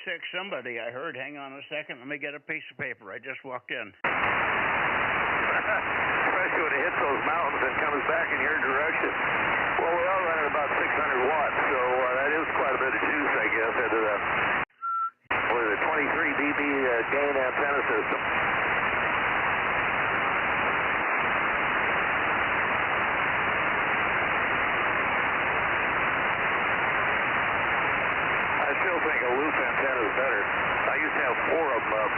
K6 somebody I heard. Hang on a second. Let me get a piece of paper. I just walked in. Especially when it hits those mountains and comes back in your direction. Well, we are running about 600 watts, so that is quite a bit of juice, I guess, into the 23 dB gain antenna system. I still think a loop antenna is better. I used to have 4 of them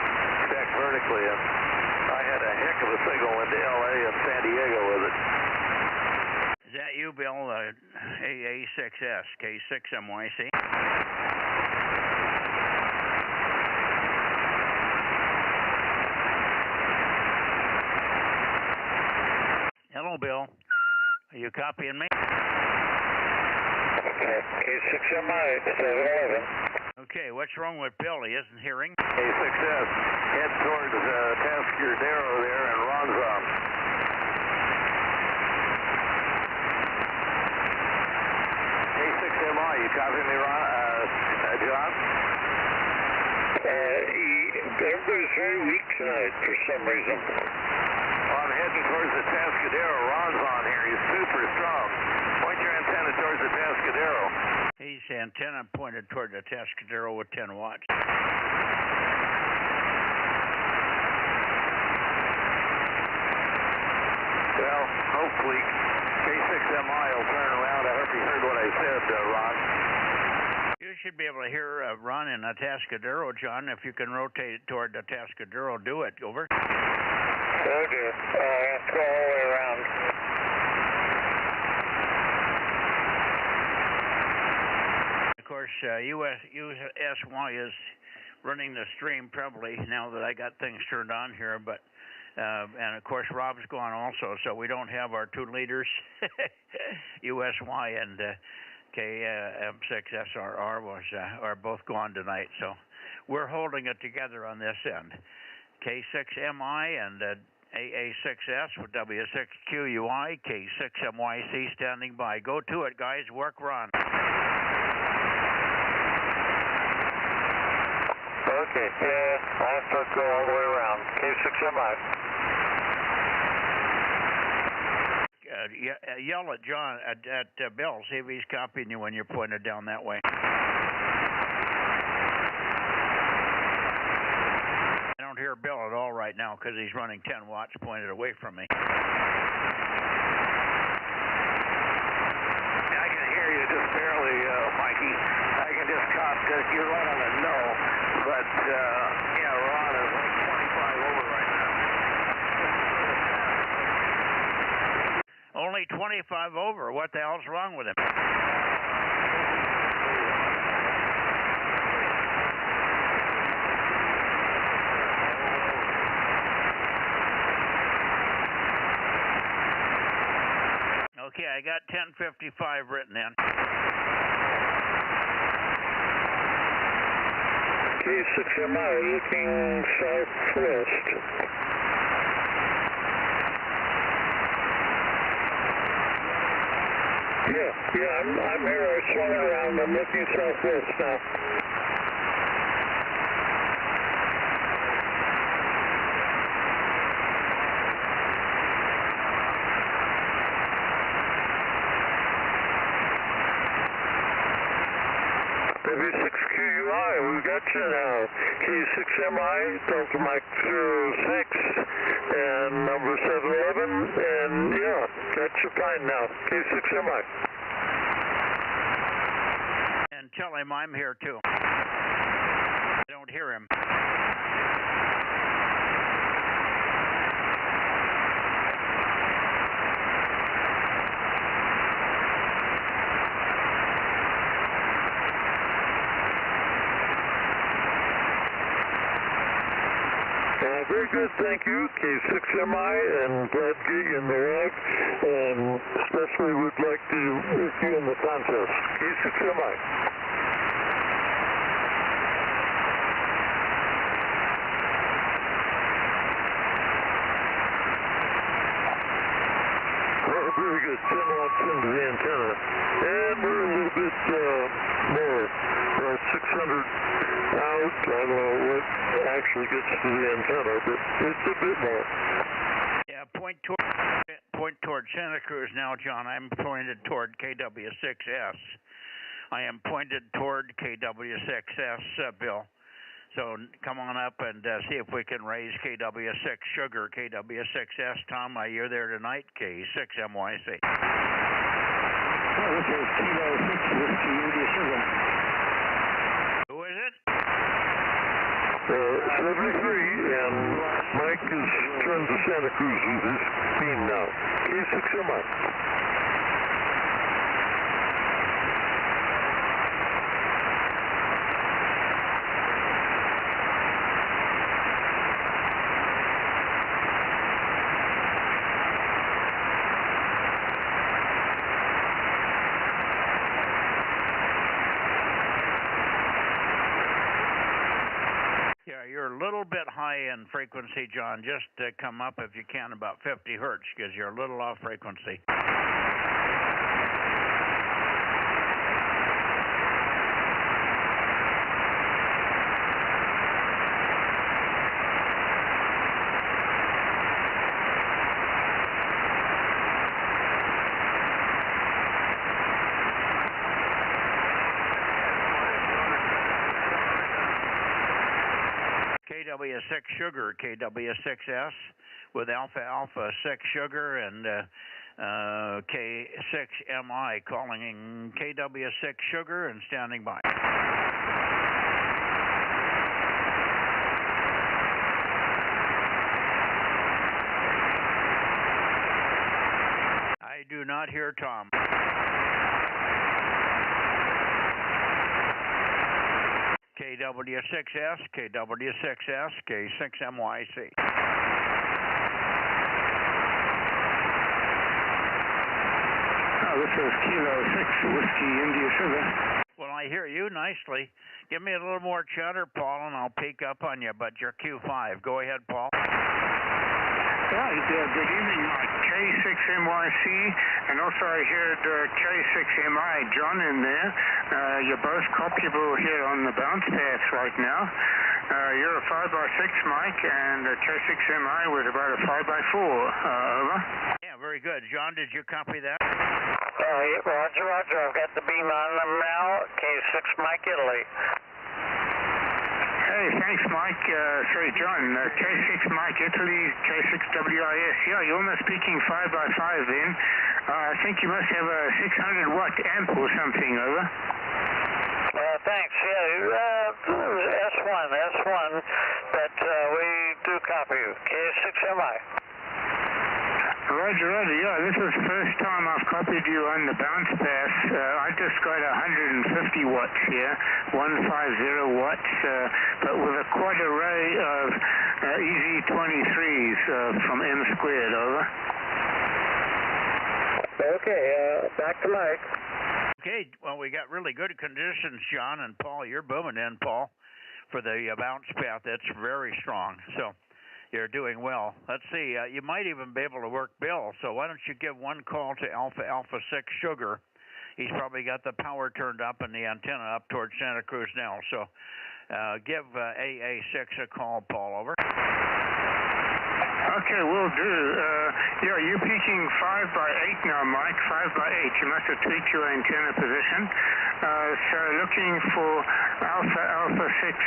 stacked vertically, and I had a heck of a signal into LA and San Diego with it. Is that you, Bill? AA6S, K6MYC? Hello, Bill. Are you copying me? Okay, K6MI, 711. Okay, what's wrong with Bill? He isn't hearing. K6S, head towards Tascadero there and Ronzon. K6MI, you copy me, John? Everybody's very weak tonight for some reason. Well, I'm heading towards the Tascadero. Ron's on here. He's super strong. Point your antenna towards the Tascadero. His antenna pointed toward the Tascadero with 10 watts. Well, hopefully K6MI will turn around. I hope you heard what I said, Ron. You should be able to hear Ron in the Tascadero, John. If you can rotate it toward the Tascadero, do it. Over. Oh dear. I have to go all the way around. Of course, USY is running the stream probably now that I got things turned on here, but and of course Rob's gone also, so we don't have our 2 leaders, USY and KM6SRR are both gone tonight, so we're holding it together on this end. K6MI and AA6S with W6QUI, K6MYC standing by. Go to it, guys. Work, Ron. Okay, yeah, I'll have to go all the way around. K6MI. Yell at John, at Bill, see if he's copying you when you're pointed down that way. I don't hear Bill at all right now because he's running 10 watts pointed away from me. I can hear you just barely, Mikey. I can just cop because you're right on the no. But, yeah, Ron is like 25 over right now. Only 25 over. What the hell's wrong with him? Okay, I got 1055 written in. K6MI looking southwest. Yeah, I'm here. I swung around. I'm looking southwest now. W6QUI, we got you now. K6MI, Delta Mike 06, and number 711, and yeah, got you fine now. K6MI. And tell him I'm here too. I don't hear him. Very good, thank you. K6MI and glad to get you in the log, and especially would like to work you in the contest. K6MI. Very good, 10 watts into the antenna, and we're a little bit more. That's 600 out. I don't know what actually gets to the antenna, but it's a bit more. Yeah, point toward Santa Cruz now, John. I'm pointed toward KW6S. I am pointed toward KW6S, Bill. So come on up and see if we can raise KW6 Sugar, KW6S. Tom, you're there tonight, K6MYC. Oh, this is Kilo 6 Whiskey India Sugar. Who is it? 73, and Mike is turned to Santa Cruz with his beam now. K6MI. Yeah, you're a little bit high in frequency, John. Just come up if you can about 50 hertz because you're a little off frequency. KW6 Sugar, KW6S with Alpha 6 Sugar and K6MI calling KW6 Sugar and standing by. I do not hear Tom. KW6S, KW6S, K6MYC. Oh, this is Kilo 6 Whiskey India Sugar. Well, I hear you nicely. Give me a little more chatter, Paul, and I'll peek up on you, but you're Q5. Go ahead, Paul. Right, good evening, Mike. K6MYC, and also I heard K6MI, John, in there. You're both copyable here on the bounce path right now. You're a 5x6, Mike, and K6MI was about a 5x4. Over. Yeah, very good. John, did you copy that? Roger, roger. I've got the beam on them now. K6 Mike, Italy. Hey, thanks, Mike. Sorry, John. K6 Mike, Italy, K6WIS. Yeah, you're almost speaking 5x5 then. I think you must have a 600 watt amp or something, over. Thanks. Yeah, S1, but we do copy you. K6MI. Roger, yeah, this is the first time I've copied you on the bounce path. I just got 150 watts here, 150 watts, but with a quad array of EZ23s from M squared, over. Okay, back to Mike. Okay, well, we got really good conditions, John, and Paul, you're booming in, Paul, for the bounce path. That's very strong, so you're doing well. Let's see, you might even be able to work Bill, so why don't you give one call to Alpha 6 Sugar. He's probably got the power turned up and the antenna up towards Santa Cruz now, so give AA6 a call, Paul, over. Okay, will do. Yeah, you're peaking 5x8 now, Mike, 5x8. You must have tweaked your antenna position. So looking for Alpha 6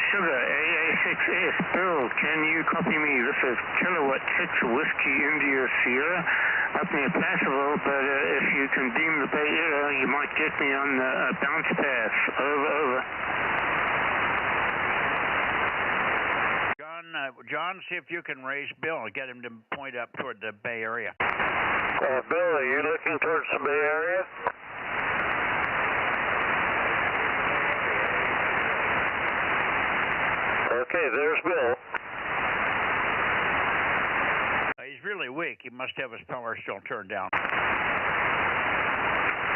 Sugar, AA6S. Bill, can you copy me? This is Kilowatt 6 Whiskey India Sierra up near Placerville, but if you can beam the Bay Area, you might get me on the bounce path. Over. John, see if you can raise Bill and get him to point up toward the Bay Area. Bill, are you looking towards the Bay Area? Okay, there's Bill. He's really weak. He must have his power still turned down.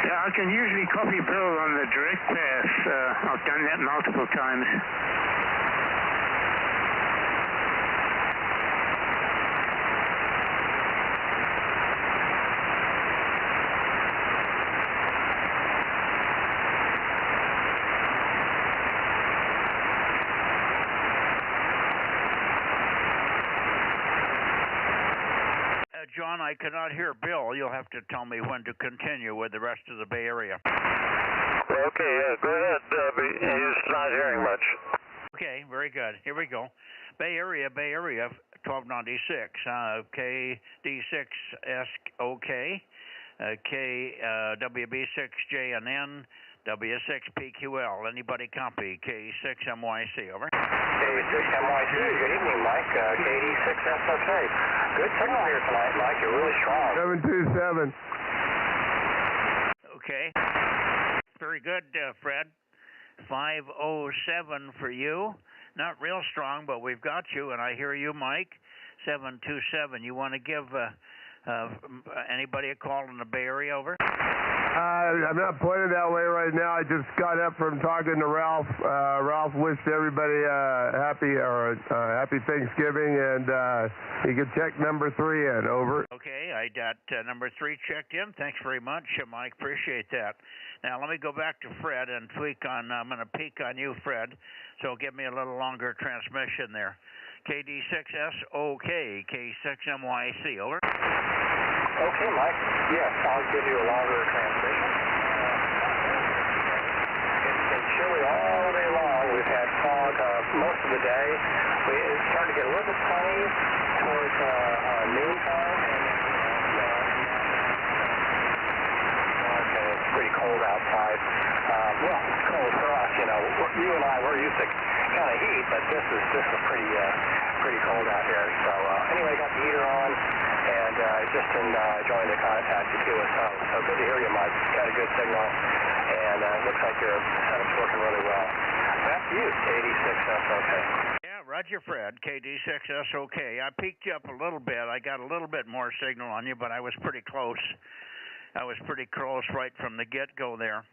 Yeah, I can usually copy Bill on the direct path. I've done that multiple times. John, I cannot hear Bill. You'll have to tell me when to continue with the rest of the Bay Area. Okay, go ahead. He's not hearing much. Okay, very good. Here we go. Bay Area, 1296. KD6SOK, WB6JNN, W6PQL. Anybody copy? K6MYC, over. K6MYC, good evening, Mike. KD6SOK. Good signal here tonight, Mike. You're really strong. 727. Okay. Very good, Fred. 507 for you. Not real strong, but we've got you, and I hear you, Mike. 727. You want to give anybody a call in the Bay Area, over? I'm not pointed that way right now. I just got up from talking to Ralph. Ralph wished everybody happy Thanksgiving, and you can check number 3 in, over. Okay, I got number 3 checked in. Thanks very much, Mike. Appreciate that. Now, let me go back to Fred and tweak on, I'm going to peek on you, Fred, so give me a little longer transmission there. KD6SOK, K6MYC, over. Okay, Mike. Yes, I'll give you a longer transmission. It's been chilly all day long. We've had fog most of the day. It's starting to get a little bit sunny towards noontime. Okay, it's pretty cold outside. Well, it's cold for us, you know. You and I, we're used to kind of heat, but this is pretty cold out here. So anyway, got the heater on. And just enjoying the contact with QSO. So good to hear you, Mike. Got a good signal, and it looks like your setup's working really well. Back to you, KD6SOK. Yeah, Roger, Fred, KD6SOK. I peaked you up a little bit. I got a little bit more signal on you, but I was pretty close. I was pretty close right from the get-go there.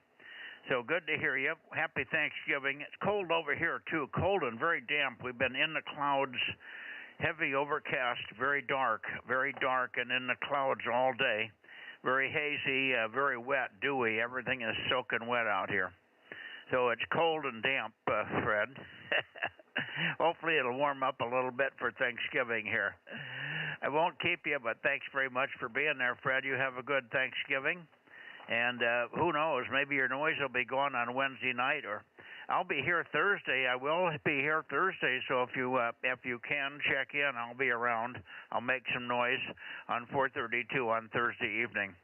So good to hear you. Happy Thanksgiving. It's cold over here, too. Cold and very damp. We've been in the clouds. Heavy overcast, very dark, and in the clouds all day. Very hazy, very wet, dewy. Everything is soaking wet out here. So it's cold and damp, Fred. Hopefully it'll warm up a little bit for Thanksgiving here. I won't keep you, but thanks very much for being there, Fred. You have a good Thanksgiving. And who knows, maybe your noise will be gone on Wednesday night, or I'll be here Thursday. I will be here Thursday, so if you can check in, I'll be around. I'll make some noise on 432 on Thursday evening.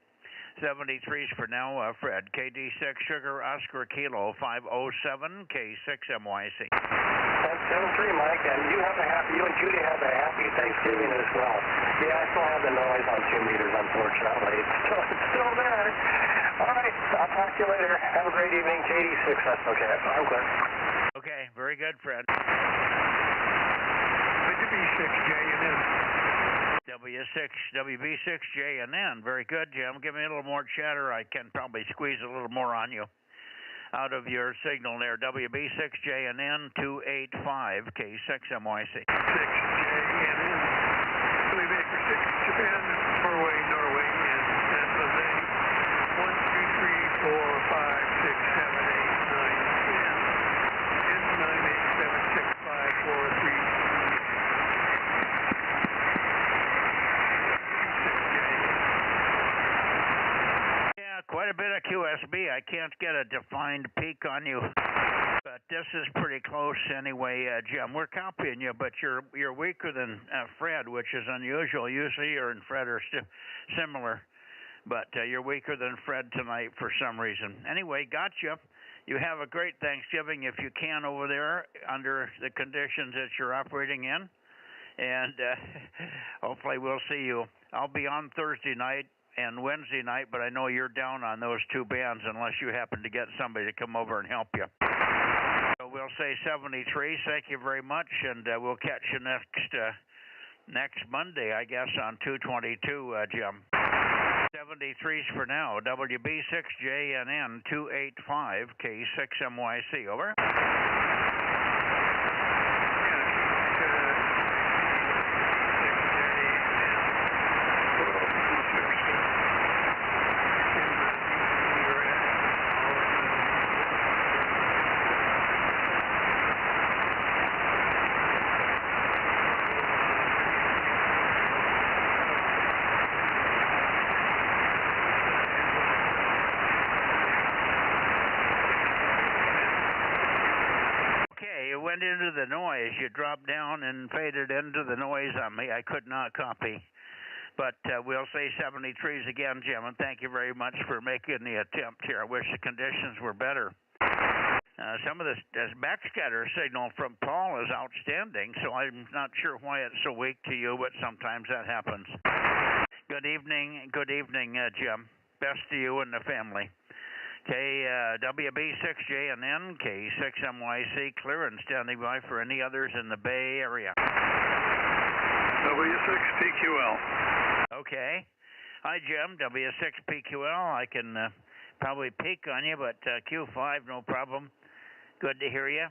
73s for now, Fred. KD6 Sugar Oscar Kilo 507 K6MYC. That's 73, Mike, and you and Judy have a happy Thanksgiving as well. Yeah, I still have the noise on 2 meters, unfortunately. It's still there. All right, I'll talk to you later. Have a great evening, KD6. That's okay. I'm clear. Okay, very good, Fred. WB6JNN. WB6JNN. Very good, Jim. Give me a little more chatter. I can probably squeeze a little more on you out of your signal there. WB6JNN 285 K6MYC. 6JNN. Believe Acre 6, Japan, Norway, and San Jose. 1, 2, 3, 4, 5, 6, 7, 8, 9, 10. 10, 9, 8, 7, 6, 5, 4, 3, 2. Quite a bit of QSB. I can't get a defined peak on you, but this is pretty close anyway, Jim. We're copying you, but you're weaker than Fred, which is unusual. Usually you and Fred are similar, but you're weaker than Fred tonight for some reason. Anyway, got you. You have a great Thanksgiving if you can over there under the conditions that you're operating in, and hopefully we'll see you. I'll be on Thursday night and Wednesday night, but I know you're down on those 2 bands unless you happen to get somebody to come over and help you. So we'll say 73. Thank you very much, and we'll catch you next Monday, I guess, on 222, Jim. 73s for now. WB6JNN 285 K6MYC. Over. into the noise. You dropped down and faded into the noise on me. I could not copy. But we'll say 73s again, Jim, and thank you very much for making the attempt here. I wish the conditions were better. Some of this backscatter signal from Paul is outstanding, so I'm not sure why it's so weak to you, but sometimes that happens. Good evening, Jim. Best to you and the family. WB6JNN, K6MYC, clear and standing by for any others in the Bay Area. W6PQL. Okay. Hi, Jim. W6PQL. I can probably peek on you, but Q5, no problem. Good to hear you.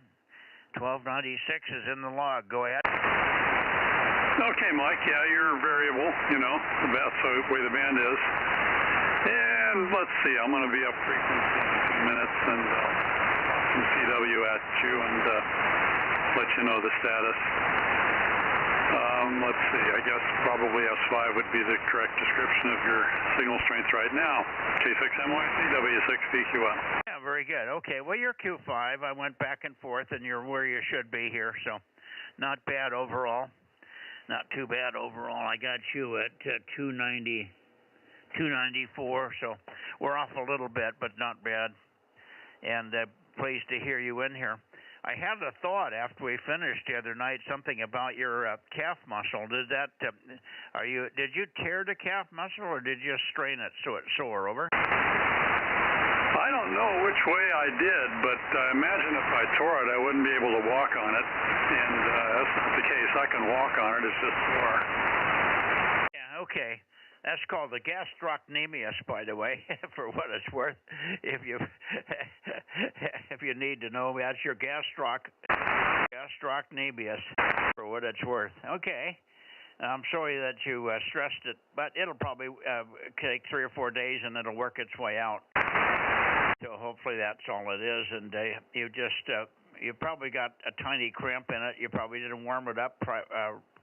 1296 is in the log. Go ahead. Okay, Mike. Yeah, you're variable. You know, that's the way the band is. And let's see. I'm going to be up frequency in 2 minutes and some CW at you and let you know the status. Let's see, I guess probably S5 would be the correct description of your signal strength right now. K6MYC, W6PQL. Yeah, very good. Okay, well, you're Q5. I went back and forth, and you're where you should be here, so not bad overall. Not too bad overall. I got you at 294, so we're off a little bit, but not bad. And pleased to hear you in here. I had a thought after we finished the other night, something about your calf muscle. Did you tear the calf muscle, or did you strain it so it's sore? Over. I don't know which way I did, but I imagine if I tore it, I wouldn't be able to walk on it. And that's not the case. I can walk on it. It's just sore. Yeah. Okay. That's called the gastrocnemius, by the way, for what it's worth. If you need to know, that's your gastrocnemius, for what it's worth. Okay. I'm sorry that you stressed it, but it'll probably take 3 or 4 days, and it'll work its way out. So hopefully that's all it is, and you probably got a tiny cramp in it. You probably didn't warm it up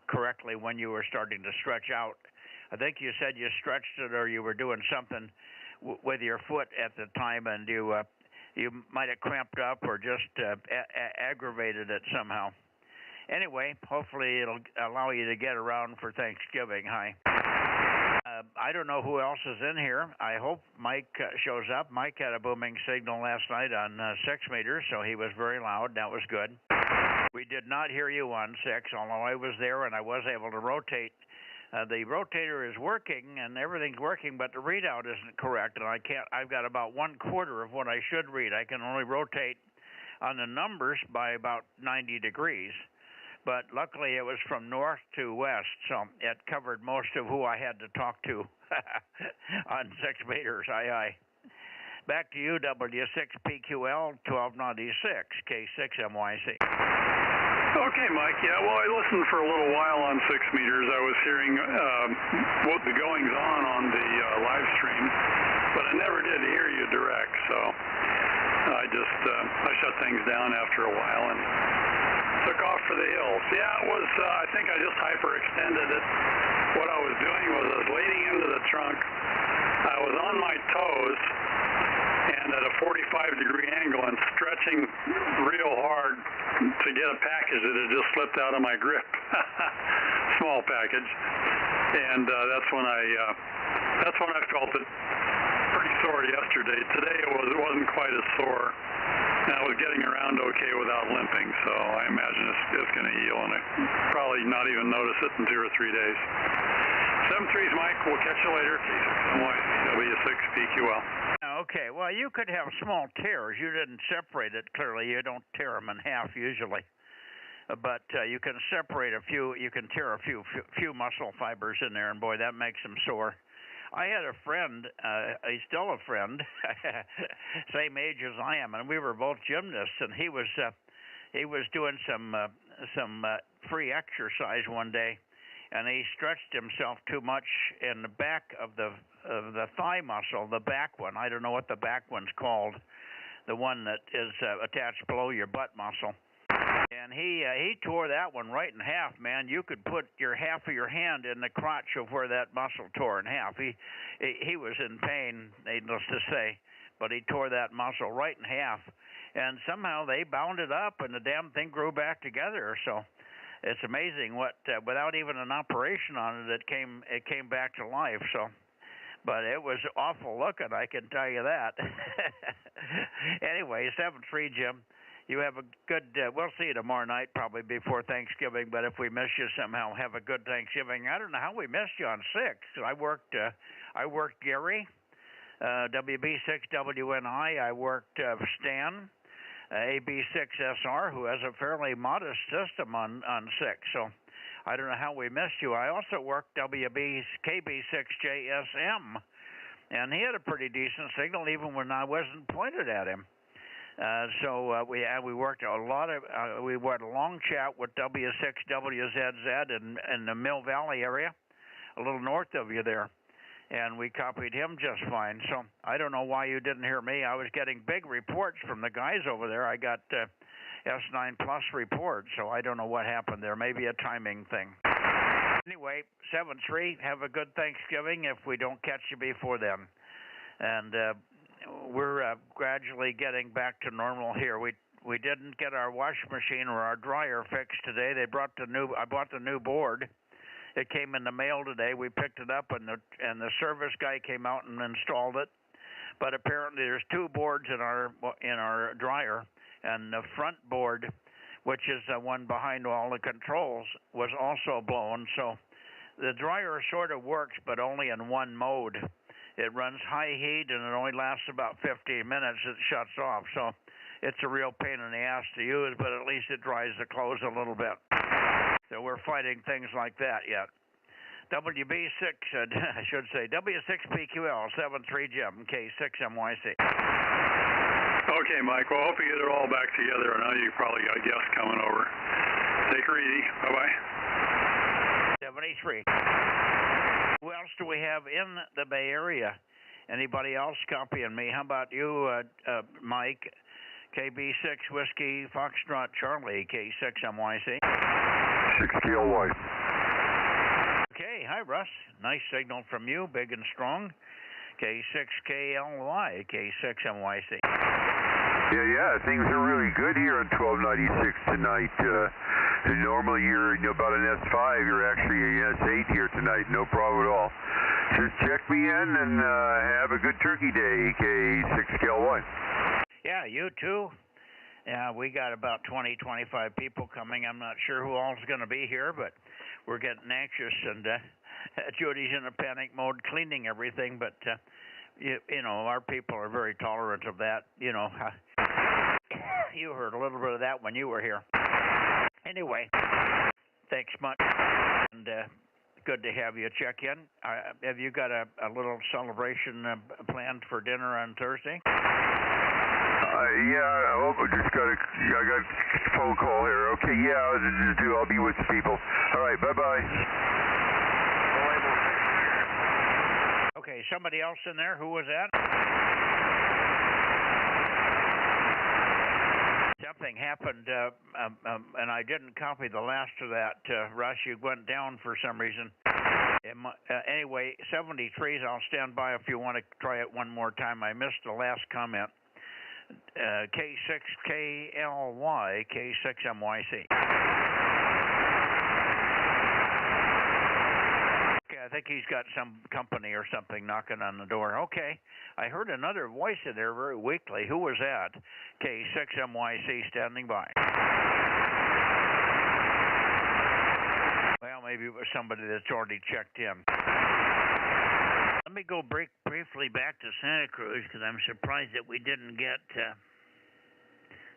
correctly when you were starting to stretch out. I think you said you stretched it, or you were doing something with your foot at the time, and you might have cramped up or just aggravated it somehow. Anyway, hopefully it'll allow you to get around for Thanksgiving. Hi. I don't know who else is in here. I hope Mike shows up. Mike had a booming signal last night on 6 meters, so he was very loud. That was good. We did not hear you on 6, although I was there and I was able to rotate. The rotator is working and everything's working, but the readout isn't correct, and I've got about 1/4 of what I should read. I can only rotate on the numbers by about 90 degrees. But luckily it was from north to west, so it covered most of who I had to talk to on 6 meters. Aye. Back to you, W6PQL 1296, K6MYC. Okay, Mike. Yeah, well, I listened for a little while on 6 meters. I was hearing what the goings on the live stream, but I never did hear you direct, so I shut things down after a while and took off for the hills. Yeah, it was, I think I just hyperextended it. What I was doing was I was leaning into the trunk. I was on my toes and at a 45-degree angle and stretching real hard to get a package that had just slipped out of my grip. Small package. And that's when I felt it pretty sore yesterday. Today it wasn't quite as sore. And I was getting around okay without limping, so I imagine it's going to heal, and I probably not even notice it in 2 or 3 days. 7-3's Mike. We'll catch you later. W6PQL. Okay. Well, you could have small tears. You didn't separate it clearly. You don't tear them in half usually, but you can separate a few. You can tear a few muscle fibers in there, and boy, that makes them sore. I had a friend, he's still a friend, same age as I am, and we were both gymnasts, and he was doing some free exercise one day, and he stretched himself too much in the back of the thigh muscle, the back one. I don't know what the back one's called, the one that is attached below your butt muscle. And he tore that one right in half, man. You could put half of your hand in the crotch of where that muscle tore in half. He was in pain, needless to say, but he tore that muscle right in half. and somehow they bound it up, and the damn thing grew back together. So it's amazing what, without even an operation on it, it came back to life. So, but it was awful looking, I can tell you that. Anyway, 7-3, Jim. You have a good, we'll see you tomorrow night, probably before Thanksgiving, but if we miss you somehow, have a good Thanksgiving. I don't know how we missed you on 6. I worked Gary, WB6WNI. I worked Stan, AB6SR, who has a fairly modest system on 6. So I don't know how we missed you. I also worked KB6JSM, and he had a pretty decent signal even when I wasn't pointed at him. So we worked a lot of we had a long chat with W6WZZ in the Mill Valley area, a little north of you there, and we copied him just fine. So I don't know why you didn't hear me. I was getting big reports from the guys over there. I got S9 Plus reports, so I don't know what happened there. Maybe a timing thing. Anyway, 7-3. Have a good Thanksgiving if we don't catch you before then, and. We're gradually getting back to normal here. We didn't get our washing machine or our dryer fixed today. I bought the new board. It came in the mail today. We picked it up, and the service guy came out and installed it. But apparently, there's 2 boards in our dryer, and the front board, which is the one behind all the controls, was also blown. So the dryer sort of works, but only in one mode. It runs high heat, and it only lasts about 15 minutes. It shuts off, so it's a real pain in the ass to use, but at least it dries the clothes a little bit. So we're fighting things like that yet. WB6, I should say, W6PQL, 73 Jim, K6MYC. Okay, Mike, well, I hope you get it all back together. I know you probably got guests coming over. Take her easy. Bye-bye. 73. Who else do we have in the Bay Area? Anybody else copying me? How about you, Mike? KB6 Whiskey Foxtrot Charlie, K6MYC. 6KLY. Okay, hi Russ. Nice signal from you, big and strong. K6KLY, K6MYC. Yeah, things are really good here on 1296 tonight. Normally you're about an S5, you're actually an S8 here tonight, no problem at all. Just check me in and have a good turkey day, K6KLY. Yeah, you too. Yeah, we got about 20-25 people coming. I'm not sure who all's going to be here, but we're getting anxious, and Judy's in a panic mode cleaning everything, but you know, our people are very tolerant of that. You know, you heard a little bit of that when you were here. Anyway, thanks much, and good to have you check in. Have you got a little celebration planned for dinner on Thursday? Yeah, I got a phone call here. Okay, yeah, I'll be with the people. All right, bye-bye. Okay, somebody else in there. Who was that? Something happened, and I didn't copy the last of that. Russ, you went down for some reason. Anyway, 73s, I'll stand by if you want to try it one more time. I missed the last comment. K6KLY, K6MYC. Okay, I think he's got some company or something knocking on the door. Okay, I heard another voice in there very weakly. Who was that? K6MYC standing by. Well, maybe it was somebody that's already checked in. Let me go briefly back to Santa Cruz, because I'm surprised that we didn't get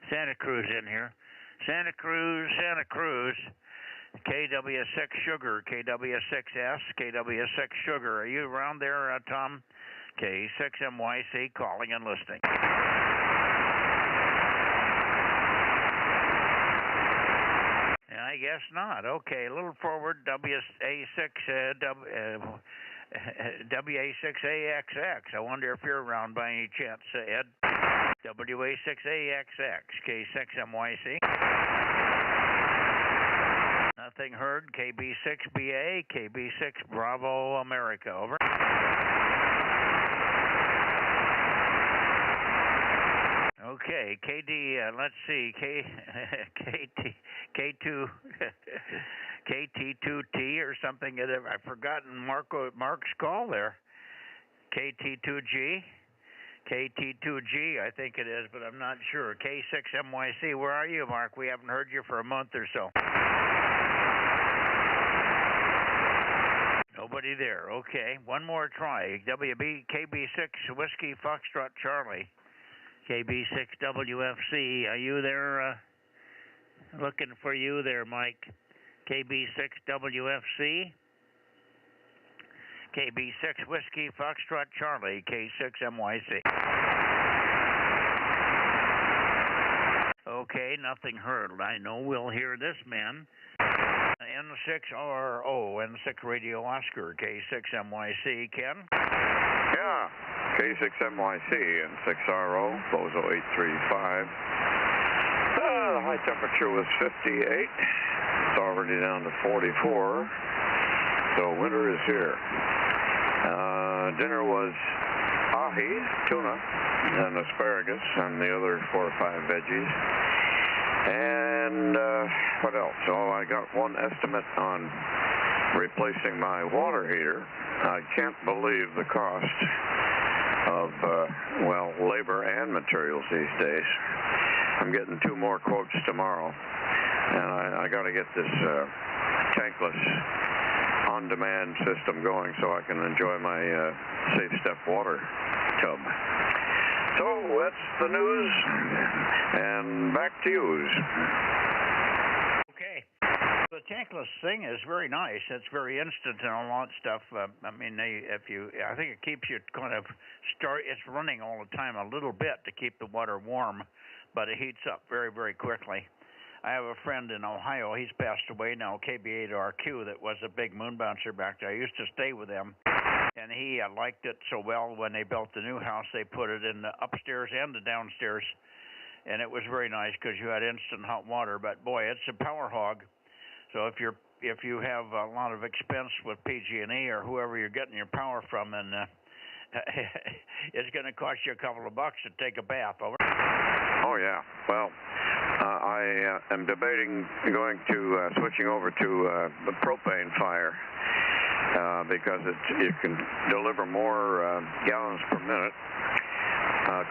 Santa Cruz in here. Santa Cruz, KW6 Sugar, KW6S, KW6 Sugar. Are you around there, Tom? K6MYC calling and listening. I guess not. Okay, a little forward, WA6AXX. I wonder if you're around by any chance, Ed. WA6AXX, K6MYC. Nothing heard. KB6BA, KB6 Bravo America. Over. Okay, KD, let's see, K2, KT2T or something. I've forgotten Mark's call there. KT2G, KT2G, I think it is, but I'm not sure. K6MYC, where are you, Mark? We haven't heard you for a month or so. Nobody there. Okay, one more try. KB6 Whiskey Foxtrot Charlie. KB6WFC, are you there? Looking for you there, Mike. KB6WFC. KB6 Whiskey Foxtrot Charlie, K6MYC. Okay, nothing heard. I know we'll hear this man. N6RO, N6 Radio Oscar, K6MYC. Ken? Yeah, K6MYC, N6RO, Bozo 835. The high temperature was 58. It's already down to 44. So winter is here. Dinner was ahi, tuna, and asparagus, and the other 4 or 5 veggies. And what else? Oh, I got one estimate on replacing my water heater. I can't believe the cost of, labor and materials these days. I'm getting 2 more quotes tomorrow, and I got to get this tankless on-demand system going so I can enjoy my Safe Step water tub. So that's the news, and back to you. Okay. The tankless thing is very nice. It's very instant and all that stuff. I think it keeps you kind of it's running all the time a little bit to keep the water warm, but it heats up very, very quickly. I have a friend in Ohio. He's passed away now, KB8RQ, that was a big moon bouncer back there. I used to stay with him, and he liked it so well when they built the new house, they put it in the upstairs and the downstairs, and it was very nice because you had instant hot water. But boy, it's a power hog. So if you have a lot of expense with PG&E or whoever you're getting your power from, and it's going to cost you a couple of bucks to take a bath. Over. Oh yeah. Well, I am debating switching over to the propane fire because you can deliver more gallons per minute.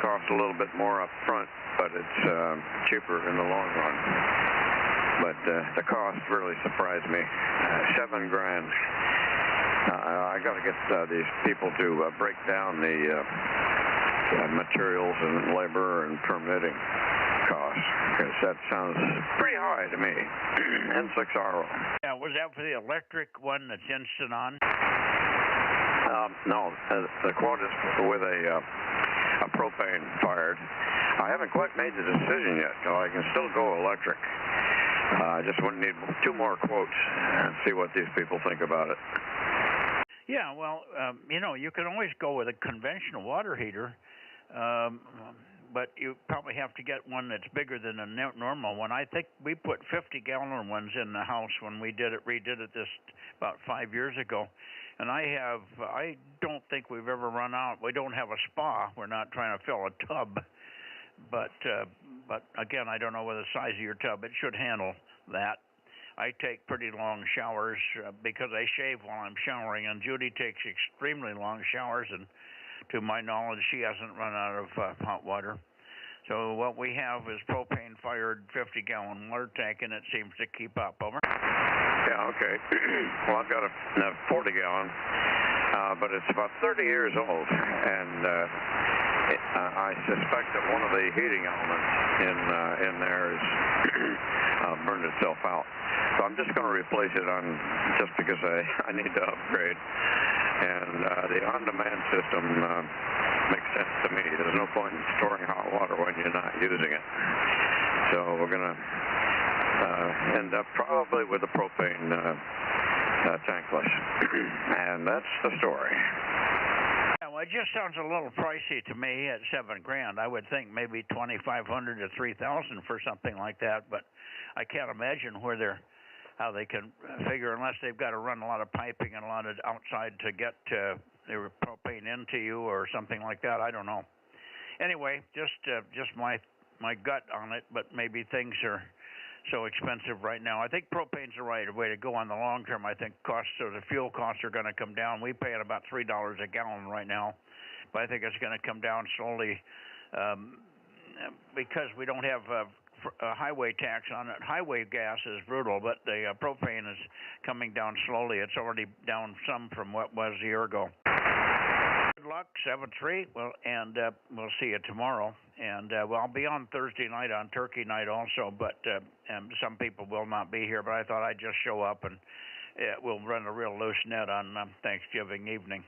Costs a little bit more up front, but it's cheaper in the long run. But the cost really surprised me. $7 grand. I got to get these people to break down the materials and labor and permitting costs, because that sounds pretty high to me. N6RO. Yeah, was that for the electric one that's instant on? No, the quote is with a propane fired. I haven't quite made the decision yet, so I can still go electric. I just would need 2 more quotes and see what these people think about it. Yeah, well, you can always go with a conventional water heater, but you probably have to get one that's bigger than a normal one. I think we put 50-gallon ones in the house when we redid it this about 5 years ago, and I don't think we've ever run out. We don't have a spa. We're not trying to fill a tub, but again, I don't know what the size of your tub. It should handle that. I take pretty long showers because I shave while I'm showering, and Judy takes extremely long showers, and to my knowledge, she hasn't run out of hot water. So what we have is propane-fired 50-gallon water tank, and it seems to keep up. Over. Yeah, okay. Well, I've got a 40-gallon, but it's about 30 years old, and I suspect that one of the heating elements in there is burned itself out. So I'm just going to replace it just because I need to upgrade. And the on-demand system makes sense to me. There's no point in storing hot water when you're not using it. So we're going to end up probably with a propane tankless. And that's the story. Yeah, well, it just sounds a little pricey to me at $7 grand. I would think maybe $2,500 to $3,000 for something like that, but I can't imagine how they can figure, unless they've got to run a lot of piping and a lot of outside to get their propane into you or something like that. I don't know. anyway, just my gut on it, but maybe things are so expensive right now. I think propane's the right way to go on the long term. I think the fuel costs are going to come down. We pay at about $3 a gallon right now, but I think it's going to come down slowly because we don't have a highway tax on it. Highway gas is brutal, but the propane is coming down slowly. It's already down some from what was a year ago. Good luck, 7-3. Well, and we'll see you tomorrow. And well, I'll be on Thursday night on Turkey Night also, but some people will not be here. But I thought I'd just show up and we'll run a real loose net on Thanksgiving evening.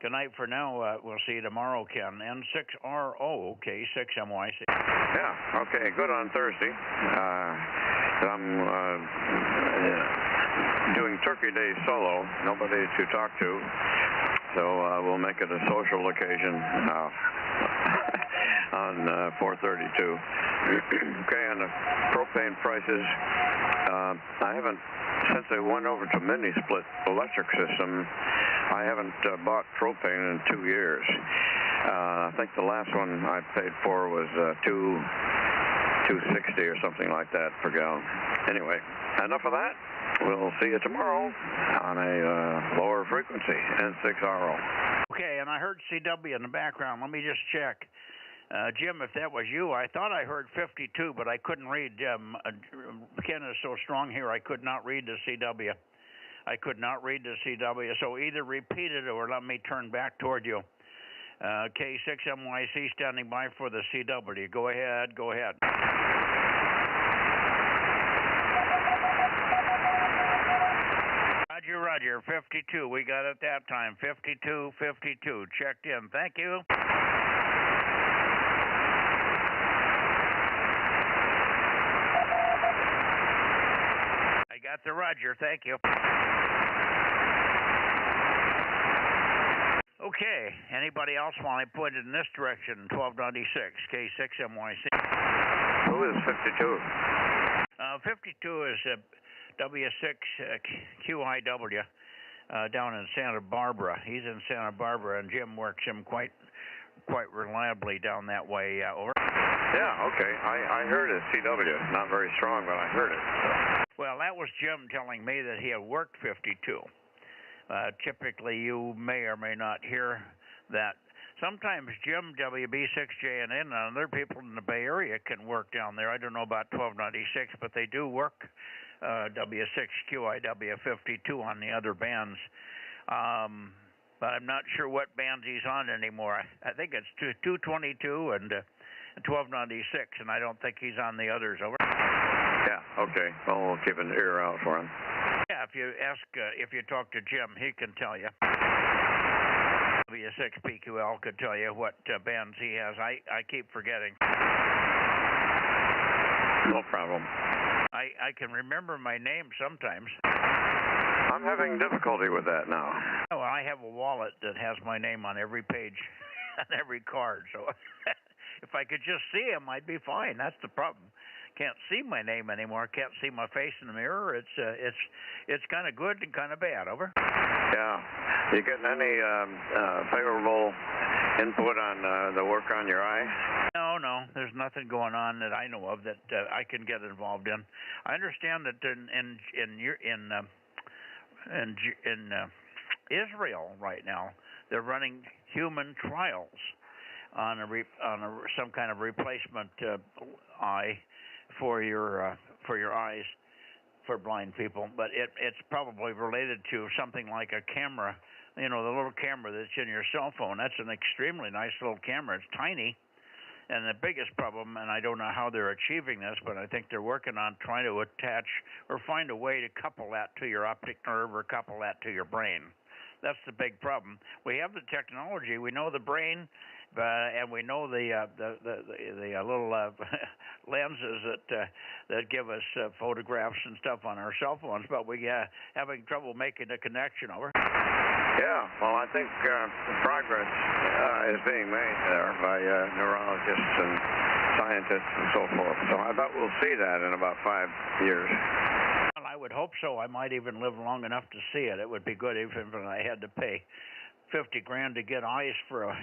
Good night for now. We'll see you tomorrow, Ken. N6RO, K6MYC. Yeah, okay, good on Thursday. I'm doing Turkey Day solo, nobody to talk to, so we'll make it a social occasion on 432. Okay, and the propane prices, I haven't, since they went over to mini-split electric system, I haven't bought propane in 2 years. I think the last one I paid for was $2.60 or something like that per gallon. Anyway, enough of that. We'll see you tomorrow on a lower frequency, N6RO. Okay, and I heard CW in the background. Let me just check. Jim, if that was you, I thought I heard 52, but I couldn't read. Ken is so strong here, I could not read the CW. I could not read the CW, so either repeat it or let me turn back toward you. K6MYC standing by for the CW. Go ahead, go ahead. Roger, Roger, 52. We got it that time. 52, 52. Checked in. Thank you. I got the Roger. Thank you. Okay, anybody else want to put it in this direction? 1296, K6MYC. Who is 52? 52 is W6QIW down in Santa Barbara. He's in Santa Barbara, and Jim works him quite reliably down that way. Over. Yeah, okay. I heard it, CW. Not very strong, but I heard it. So. Well, that was Jim telling me that he had worked 52. Typically, you may or may not hear that. Sometimes Jim, WB6JNN, and other people in the Bay Area can work down there. I don't know about 1296, but they do work W6QIW52 on the other bands. But I'm not sure what bands he's on anymore. I think it's 222 and 1296, and I don't think he's on the others. Over. Yeah, okay. Well, we'll keep an ear out for him. Yeah, if you ask, if you talk to Jim, he can tell you. W6PQL could tell you what bands he has. I keep forgetting. No problem. I can remember my name sometimes. I'm having difficulty with that now. Oh, I have a wallet that has my name on every page, on every card. So if I could just see him, I'd be fine. That's the problem. Can't see my name anymore. Can't see my face in the mirror. It's kind of good and kind of bad. Over. Yeah. You getting any favorable input on the work on your eye? No. There's nothing going on that I know of that I can get involved in. I understand that in Israel right now, they're running human trials on some kind of replacement eye for your eyes for blind people, but it's probably related to something like a camera, the little camera that's in your cell phone. That's an extremely nice little camera. It's tiny, and the biggest problem, and I don't know how they're achieving this, but I think they're working on trying to attach or find a way to couple that to your optic nerve or couple that to your brain. That's the big problem. We have the technology. We know the brain, and we know the little lenses that give us photographs and stuff on our cell phones, but we having trouble making the connection. Over. Yeah, well, I think progress is being made there by neurologists and scientists and so forth. So I bet we'll see that in about 5 years. Well, I would hope so. I might even live long enough to see it. It would be good even if I had to pay 50 grand to get ice for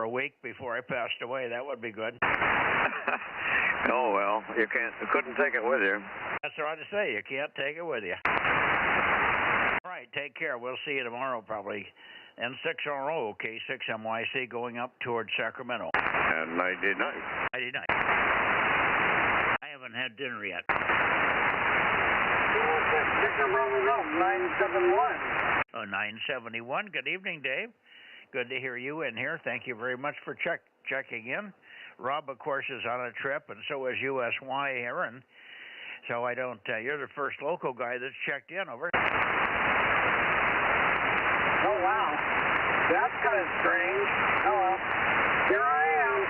a week before I passed away. That would be good. Oh, well, you couldn't take it with you. That's right to say. You can't take it with you. All right, take care. We'll see you tomorrow probably. N6RO, K6MYC, going up towards Sacramento. And nighty night. Nighty night. I haven't had dinner yet. 971. Oh, 971. Good evening, Dave. Good to hear you in here. Thank you very much for checking in. Rob, of course, is on a trip, and so is USY Aaron. So I don't, you're the first local guy that's checked in, over. Oh, wow. That's kind of strange. Oh, well. Here I am.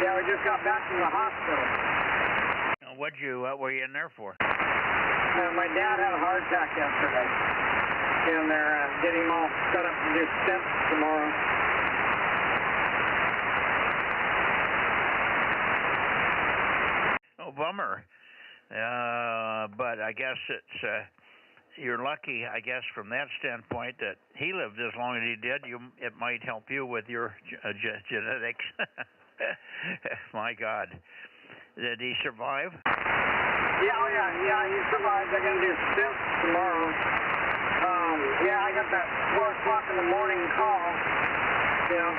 Yeah, we just got back from the hospital. What were you in there for? My dad had a heart attack yesterday. And they're getting him all set up to do stents tomorrow. Oh, bummer. But I guess it's you're lucky, I guess, from that standpoint that he lived as long as he did. It might help you with your genetics. My God. Did he survive? Yeah, he survived. They're going to do stents tomorrow. Yeah, I got that 4 o'clock in the morning call. You know,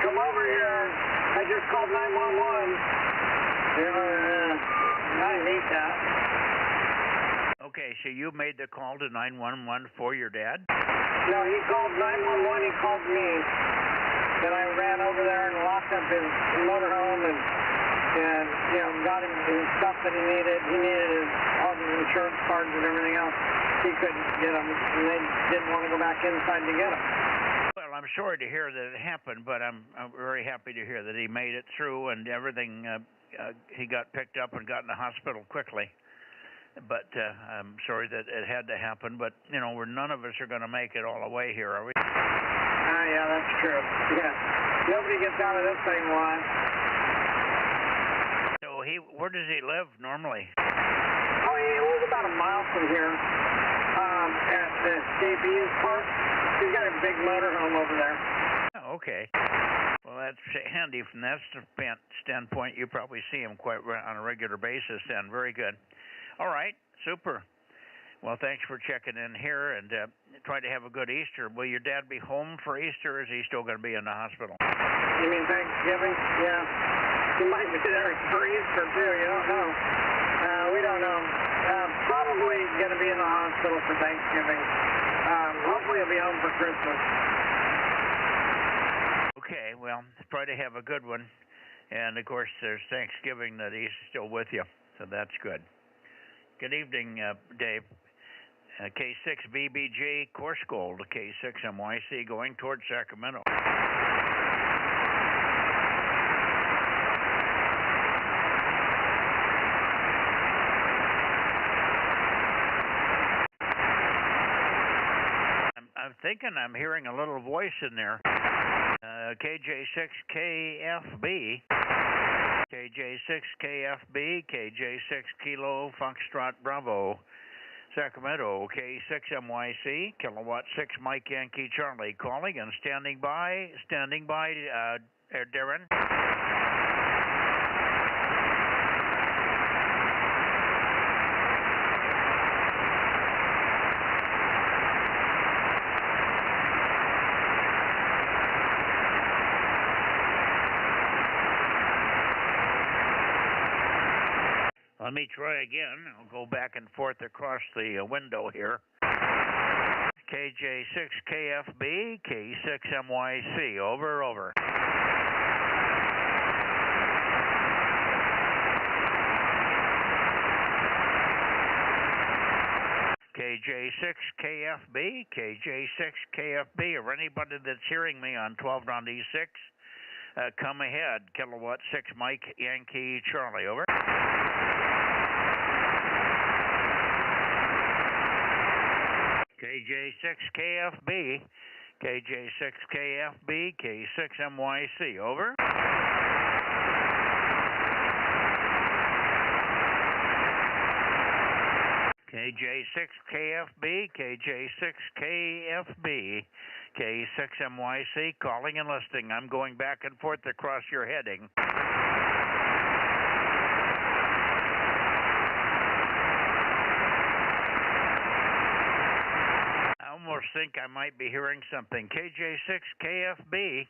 come over here. I just called 911. I didn't need that. Okay, so you made the call to 911 for your dad? No, he called 911. He called me. Then I ran over there and locked up his motorhome and you know, got him his stuff that he needed. He needed all his insurance cards and everything else. He couldn't get them, and they didn't want to go back inside to get them. Well, I'm sorry to hear that it happened, but I'm very happy to hear that he made it through and everything. He got picked up and got in the hospital quickly. But I'm sorry that it had to happen. But, you know, none of us are going to make it all the way here, are we? Yeah, that's true. Yeah. Nobody gets out of this thing alive. So where does he live normally? Oh, he lives about a mile from here at the Escapees Park. He's got a big motorhome over there. Oh, okay. Well, that's handy from that standpoint. You probably see him quite on a regular basis then. Very good. All right. Super. Well, thanks for checking in here and try to have a good Easter. Will your dad be home for Easter, or is he still going to be in the hospital? You mean Thanksgiving? Yeah. He might be there for Easter, too. You don't know. We don't know. Probably going to be in the hospital for Thanksgiving. Hopefully he'll be home for Christmas. Okay, well, try to have a good one. And, of course, there's Thanksgiving that he's still with you, so that's good. Good evening, Dave. K6BBJ, course gold, K6MYC, going towards Sacramento. I'm thinking I'm hearing a little voice in there. KJ6KFB, KJ6KFB, KJ6 Kilo Foxtrot Bravo, Sacramento, K6MYC, Kilowatt 6 Mike Yankee Charlie, calling and standing by, Darren. Let me try again. I'll go back and forth across the window here. KJ6KFB, K6MYC, over. KJ6KFB, KJ6KFB, or anybody that's hearing me on 1296, come ahead. Kilowatt 6 Mike Yankee Charlie, over. KJ6KFB, KJ6KFB, K6MYC, over. KJ6KFB, KJ6KFB, K6MYC, calling and listing. I'm going back and forth across your heading. I almost think I might be hearing something. KJ6KFB.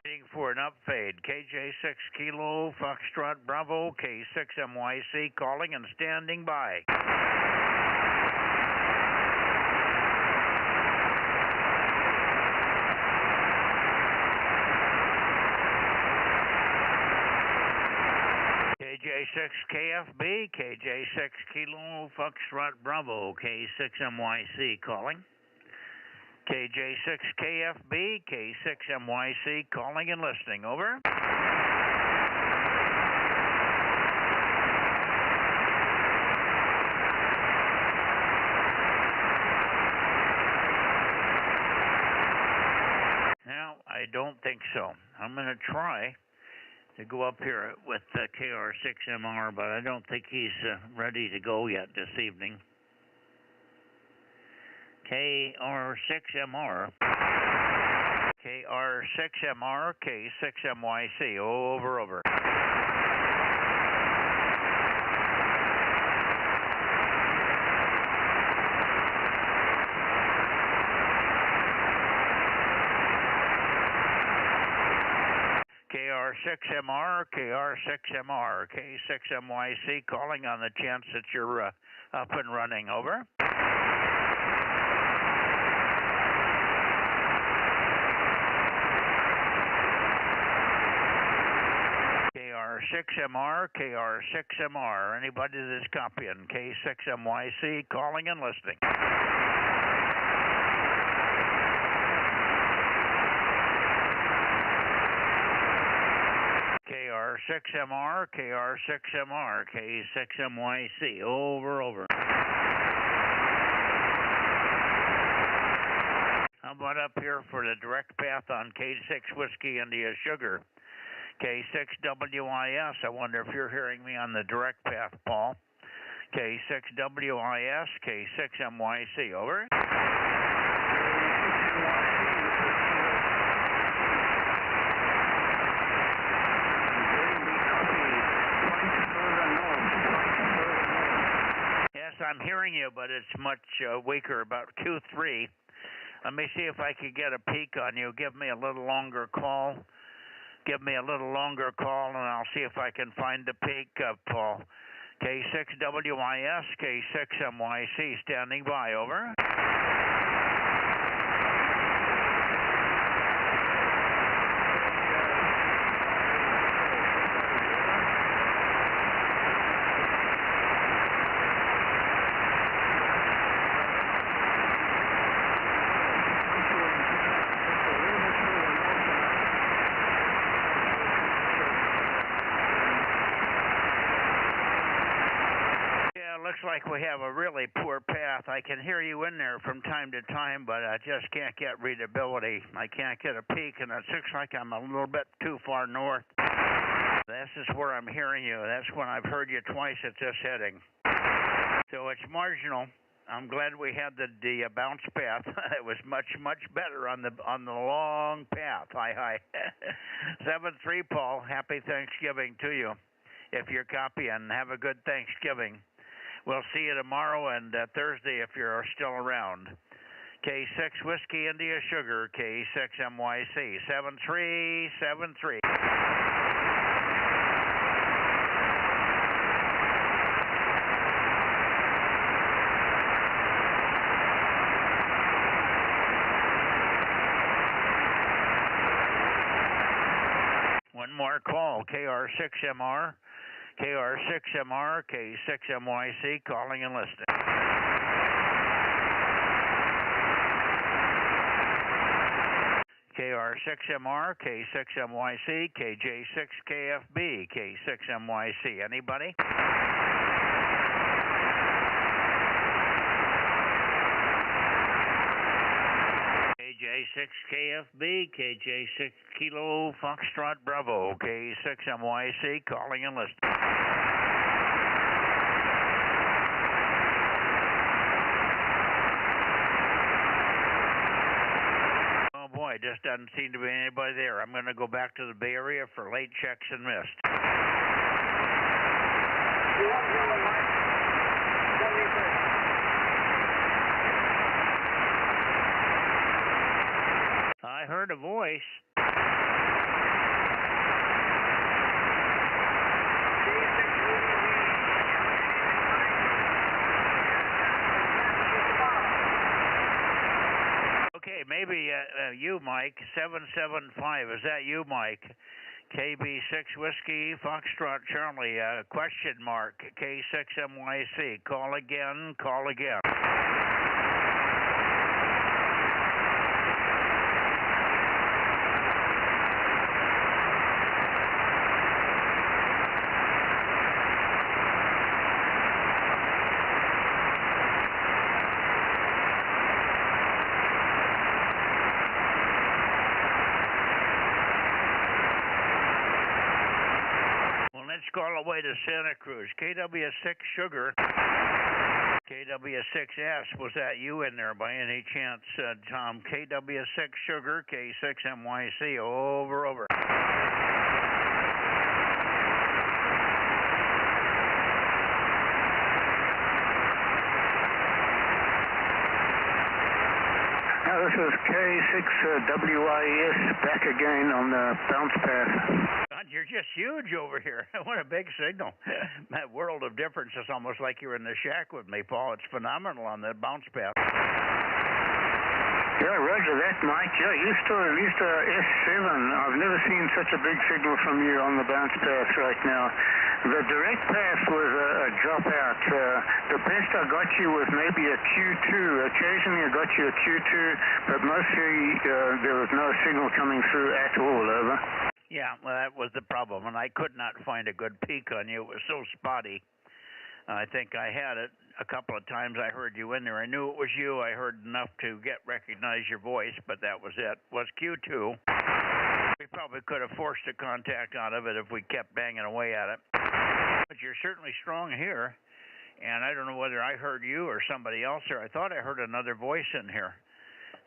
Waiting for an upfade. KJ6 Kilo Foxtrot Bravo, K6MYC, calling and standing by. KJ6KFB, KJ6 Kilo Foxtrot Bravo, K6MYC, calling. KJ6KFB, K6MYC, calling and listening, over. Now, I don't think so. I'm going to try to go up here with KR6MR, but I don't think he's ready to go yet this evening. KR6MR, KR6MR, K6MYC, over. KR6MR, KR6MR, K6MYC, calling on the chance that you're up and running, over. KR6MR, KR6MR, anybody that's copying, K6MYC, calling and listening. KR6MR, KR6MR, K6MYC, over. How about up here for the direct path on K6 Whiskey India Sugar? K6WIS, I wonder if you're hearing me on the direct path, Paul. K6WIS, K6MYC, over. Yes, I'm hearing you, but it's much weaker, about Q3. Let me see if I can get a peek on you. Give me a little longer call. And I'll see if I can find the peak, Paul. K6WIS, K6MYC, standing by, over. Looks like we have a really poor path. I can hear you in there from time to time, but I just can't get readability. I can't get a peak, and it looks like I'm a little bit too far north. This is where I'm hearing you. That's when I've heard you twice at this heading. So it's marginal. I'm glad we had the bounce path. It was much better on the long path. Hi. 7-3, Paul. Happy Thanksgiving to you. If you're copying, have a good Thanksgiving. We'll see you tomorrow and Thursday if you're still around. K6 Whiskey India Sugar, K6MYC, 7373. One more call, KR6MR. KR6MR, K6MYC, calling and listening. KR6MR, K6MYC, KJ6KFB, K6MYC. Anybody? K6KFB, KJ6 Kilo Foxtrot Bravo, K6MYC, calling and listening. Oh boy, just doesn't seem to be anybody there. I'm going to go back to the Bay Area for late checks and missed. I heard a voice. Okay, maybe you, Mike, 775. Is that you, Mike? KB6 Whiskey, Foxtrot Charlie, question mark, K6MYC. Call again, call again. Let's call away to Santa Cruz. KW6 Sugar. KW6S. Was that you in there by any chance, Tom? KW6 Sugar, K6MYC. Over. This is K6WIS back again on the bounce path. God, you're just huge over here. What a big signal. That world of difference is almost like you're in the shack with me, Paul. It's phenomenal on the bounce path. Yeah, roger that, Mike. Yeah, you're still at least S7. I've never seen such a big signal from you on the bounce path right now. The direct path was a dropout. The best I got you was maybe a Q2. Occasionally I got you a Q2, but mostly there was no signal coming through at all, over. Yeah, well, that was the problem, and I could not find a good peak on you. It was so spotty. I think I had it a couple of times. I heard you in there. I knew it was you. I heard enough to recognize your voice, but that was it. Was Q2. We probably could have forced a contact out of it if we kept banging away at it. But you're certainly strong here, and I don't know whether I heard you or somebody else there. I thought I heard another voice in here.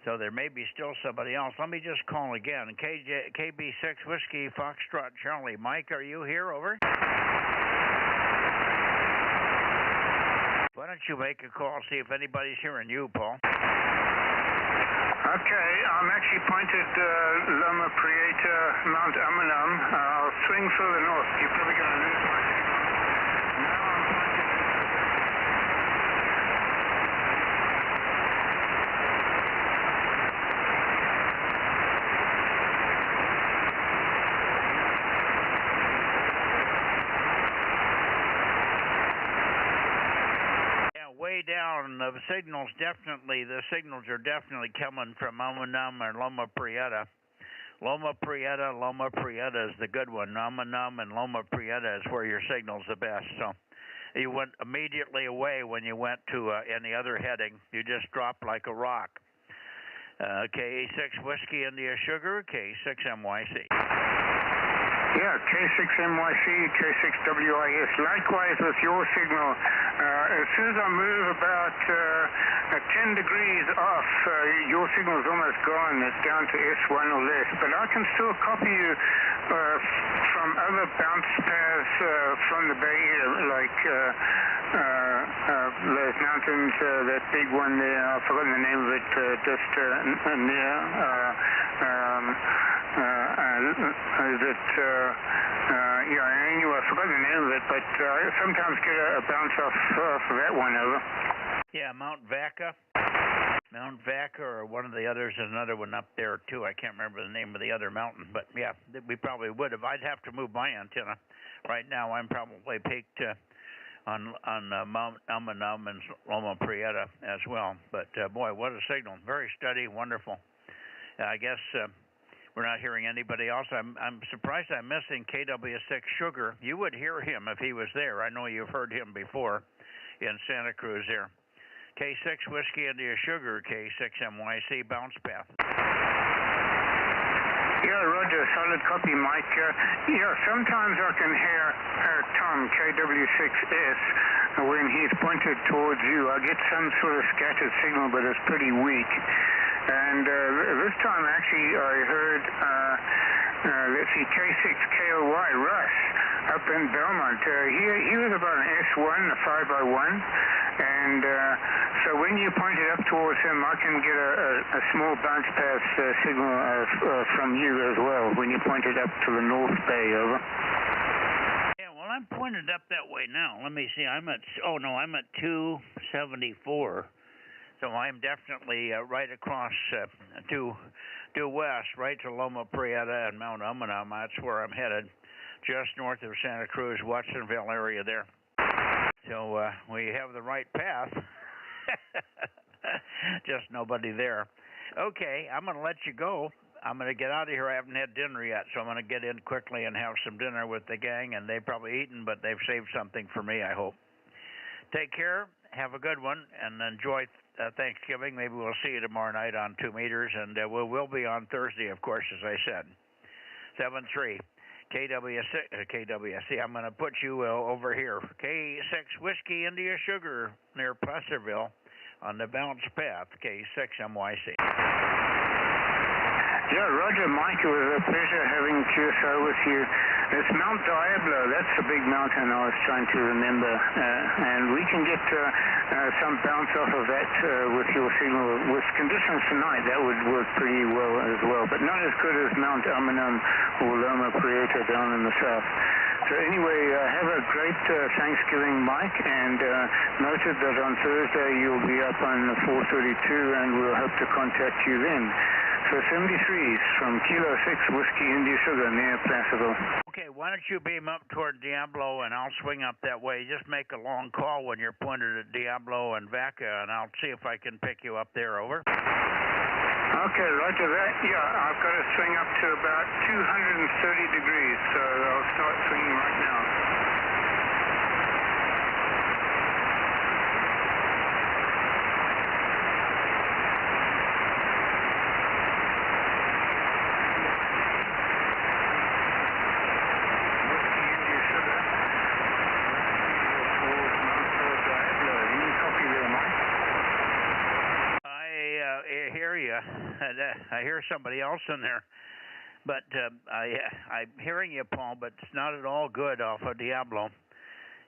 So there may be still somebody else. Let me just call again. KB6 Whiskey Foxtrot Charlie. Mike, are you here? Over. Why don't you make a call, see if anybody's hearing you, Paul? Okay, I'm actually pointed Loma Prieta, Mount Amanam. I'll swing further north. You're probably going to lose my signal. Now I'm pointed... Way down, the signals are definitely coming from Amanam or Loma Prieta. Loma Prieta is the good one. Amanam and Loma Prieta is where your signal's the best. So you went immediately away when you went to any other heading. You just dropped like a rock. K6 Whiskey India Sugar, K6MYC. Yeah, K6MYC, K6WIS. Likewise with your signal. As soon as I move about 10 degrees off, your signal's almost gone. It's down to S1 or less. But I can still copy you from other bounce paths from the Bay Area, like those mountains, that big one there. I've forgotten the name of it, just near. Anyway, I've forgotten the name of it, but I sometimes get a bounce off for that one, over. Yeah, Mount Vaca. Mount Vaca, or one of the others, is another one up there, too. I can't remember the name of the other mountain, but yeah, we probably would have. I'd have to move my antenna. Right now, I'm probably peaked on Mount Amanam and Loma Prieta as well. But, boy, what a signal. Very steady, wonderful. I guess... we're not hearing anybody else. I'm surprised I'm missing KW6 Sugar. You would hear him if he was there. I know you've heard him before in Santa Cruz there. K6 Whiskey India Sugar, K6MYC bounce path. solid copy, Mike. Yeah, sometimes I can hear Tom, KW6S, when he's pointed towards you. I get some sort of scattered signal, but it's pretty weak. And this time, actually, I heard, let's see, K6KOY, Russ, up in Belmont. He was about an S1, a 5x1. And so when you point it up towards him, I can get a small bounce pass signal from you as well when you point it up to the North Bay, over. Yeah, well, I'm pointed up that way now. Let me see. I'm at 274. So I'm definitely right across due west, right to Loma Prieta and Mount Umunhum. That's where I'm headed, just north of Santa Cruz, Watsonville area there. So we have the right path. Just nobody there. Okay, I'm going to let you go. I'm going to get out of here. I haven't had dinner yet, so I'm going to get in quickly and have some dinner with the gang. And they've probably eaten, but they've saved something for me, I hope. Take care. Have a good one, and enjoy Thanksgiving. Maybe we'll see you tomorrow night on 2 meters, and we'll be on Thursday, of course, as I said. 7-3. KWC, I'm going to put you over here. K6 Whiskey India Sugar near Placerville on the bounce path, K6MYC. Yeah, Roger, Mike, it was a pleasure having QSO with you. It's Mount Diablo. That's the big mountain I was trying to remember. And we can get some bounce off of that with your signal. With conditions tonight, that would work pretty well as well. But not as good as Mount Umunhum or Loma Prieta down in the south. So anyway, have a great Thanksgiving, Mike. And noted that on Thursday you'll be up on 432, and we'll hope to contact you then. So 73s from Kilo 6 Whiskey India Sugar near Placerville. Okay, why don't you beam up toward Diablo, and I'll swing up that way. Just make a long call when you're pointed at Diablo and Vaca, and I'll see if I can pick you up there, over. Okay, roger that. Yeah, I've got to swing up to about 230 degrees, so I'll start swinging right now. I hear somebody else in there, but I'm hearing you, Paul, but it's not at all good off of Diablo.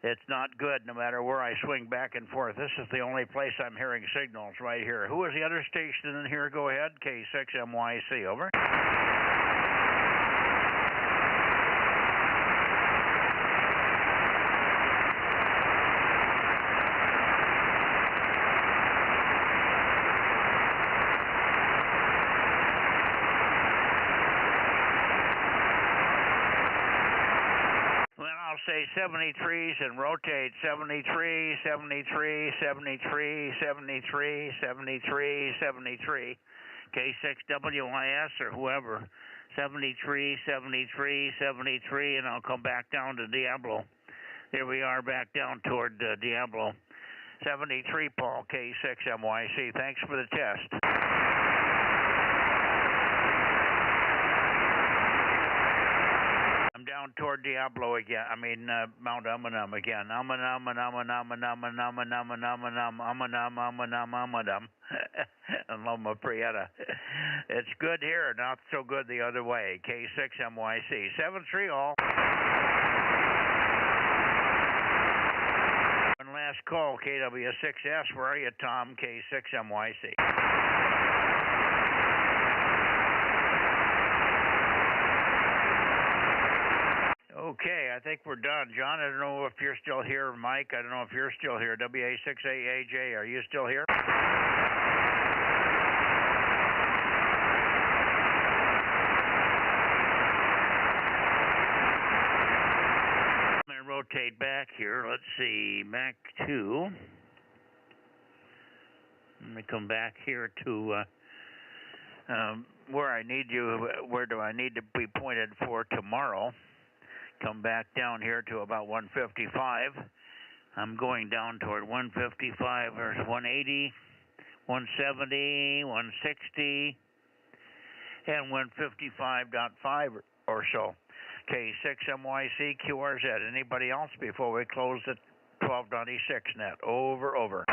It's not good no matter where I swing back and forth. This is the only place I'm hearing signals right here. Who is the other station in here? Go ahead, K6MYC, over. Say 73s and rotate 73, 73, 73, 73, 73, 73. K6WIS or whoever. 73, 73, 73, and I'll come back down to Diablo. Here we are back down toward Diablo. 73, Paul, K6MYC. Thanks for the test. I'm down toward Diablo again. I mean, Mount Umunhum again. Umunhum and Loma Prieta. It's good here, not so good the other way. K6MYC. 7-3 all. One last call, KW6S. Where are you, Tom? K6MYC. Okay, I think we're done. John, I don't know if you're still here. Mike, I don't know if you're still here. WA6AAJ, are you still here? I'm going to rotate back here. Let's see, back to... Let me come back here to where I need you. Where do I need to be pointed for tomorrow? Come back down here to about 155. I'm going down toward 155 or 180, 170, 160. and wind 55.5 or so. K6MYC QRZ. Anybody else before we close the 1296 net? Over.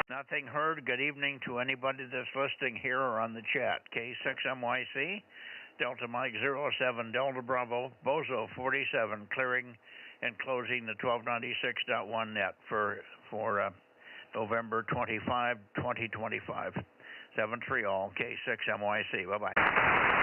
Nothing heard. Good evening to anybody that's listening here or on the chat. K6MYC, Delta Mike 07, Delta Bravo, Bozo 47, clearing and closing the 1296.1 net for November 25, 2025. 7-3 all, K6MYC. Bye-bye.